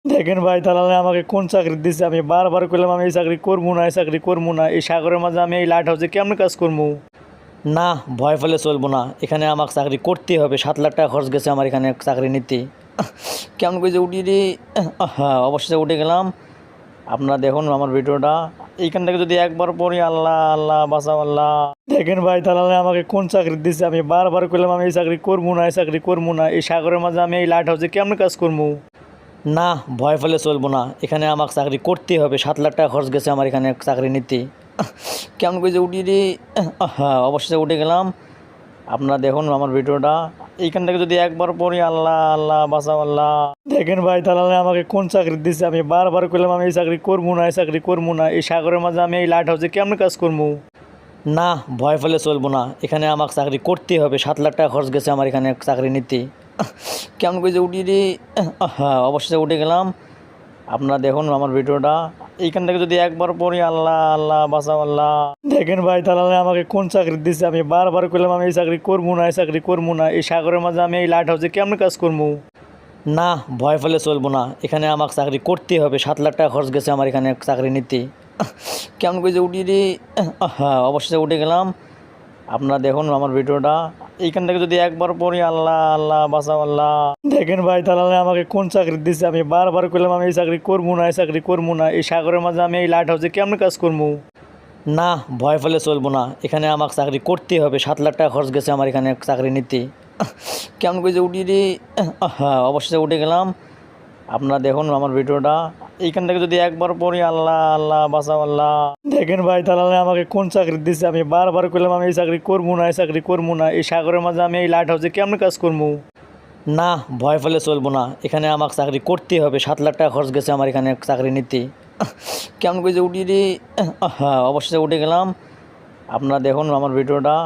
দেখেন ভাই দালালে আমাকে কোন চাকরি দিচ্ছে, আমি বারবার কইলাম আমি এই চাকরি করবো না, এই চাকরি করবো না। এই সাগরের মাঝে আমি এই লাইট হাউসে কেমন কাজ করবো? না, ভয় ফেলে চলবো না, এখানে আমাকে চাকরি করতেই হবে। 7 লাখ টাকা খরচ গেছে আমার এখানে চাকরি নিতে। কেমন করে যে উঠি রে। হ্যাঁ, অবশ্যই উঠে গেলাম। আপনারা দেখুন আমার ভিডিওটা। এইখান থেকে যদি একবার পড়ি, আল্লাহ আল্লাহ বাঁচাও আল্লাহ। দেখেন ভাই দালালে আমাকে কোন চাকরি দিচ্ছে, আমি বারবার কইলাম আমি এই চাকরি করবো না, এই চাকরি করবো না। এই সাগরের মাঝে আমি এই লাইট হাউসে কেমন কাজ করবো? না, ভয় ফেলে চলবো না, এখানে আমাকে চাকরি করতেই হবে। 7 লাখ টাকা খরচ গেছে আমার এখানে চাকরি নিতে। কেমন করে যে উঠি রে। হ্যাঁ, অবশ্যই উঠে গেলাম। আপনারা দেখুন আমার ভিডিওটা। এইখান থেকে যদি একবার পড়ি, আল্লাহ আল্লাহ বাঁচাও আল্লাহ। দেখেন ভাই দালালে আমাকে কোন চাকরি দিচ্ছে, আমি বারবার কইলাম আমি এই চাকরি করবো না, এই চাকরি করবো না। এই সাগরের মাঝে আমি এই লাইট হাউসে কেমন কাজ করবো? না, ভয় ফেলে চলবো না, এখানে আমাকে চাকরি করতেই হবে। 7 লাখ টাকা খরচ গেছে আমার এখানে চাকরি নিতে। কেমন করে যে উঠি রে। হ্যাঁ, অবশ্যই উঠে গেলাম। আপনারা দেখুন আমার ভিডিওটা। এইখান থেকে যদি একবার পড়ি, আল্লাহ আল্লাহ বাঁচাও আল্লাহ। দেখেন ভাই দালালে আমাকে কোন চাকরি দিচ্ছে, আমি বারবার কইলাম আমি এই চাকরি করবো না, এই চাকরি করবো না। এই সাগরের মাঝে আমি এই লাইট হাউসে কেমন কাজ করবো? না, ভয় ফেলে চলবো না, এখানে আমাকে চাকরি করতেই হবে। 7 লাখ টাকা খরচ গেছে আমার এখানে চাকরি নিতে। কেমন করে যে উঠি রে। হ্যাঁ, অবশ্যই উঠে গেলাম। আপনারা দেখুন আমার ভিডিওটা। এইখান থেকে যদি একবার পড়ি, আল্লাহ আল্লাহ বাঁচাও আল্লাহ। দেখেন ভাই দালালে আমাকে কোন চাকরি দিচ্ছে, আমি বারবার কইলাম আমি এই চাকরি করবো না, এই চাকরি করবো না। এই সাগরের মাঝে আমি এই লাইট হাউসে কেমন কাজ করবো? না, ভয় ফেলে চলবো না, এখানে আমাকে চাকরি করতেই হবে। 7 লাখ টাকা খরচ গেছে আমার এখানে চাকরি নিতে। কেমন করে যে উঠি রে। হ্যাঁ, অবশ্যই উঠে গেলাম। আপনারা দেখুন আমার ভিডিওটা। এইখান থেকে যদি একবার পড়ি, আল্লাহ আল্লাহ বাঁচাও আল্লাহ। দেখেন ভাই দালালে আমাকে কোন চাকরি দিচ্ছে, আমি বারবার কইলাম আমি এই চাকরি করবো না, এই চাকরি করবো না। এই সাগরের মাঝে আমি এই লাইট হাউসে কেমন কাজ করবো? না, ভয় ফেলে চলবো না, এখানে আমাকে চাকরি করতেই হবে। 7 লাখ টাকা খরচ গেছে আমার এখানে চাকরি নিতে। কেমন করে যে উঠি রে। হ্যাঁ, অবশ্যই উঠে গেলাম। আপনারা দেখুন আমার ভিডিওটা।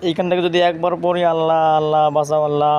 এইখান থেকে যদি একবার পড়ি, আল্লাহ আল্লাহ বাঁচাও আল্লাহ।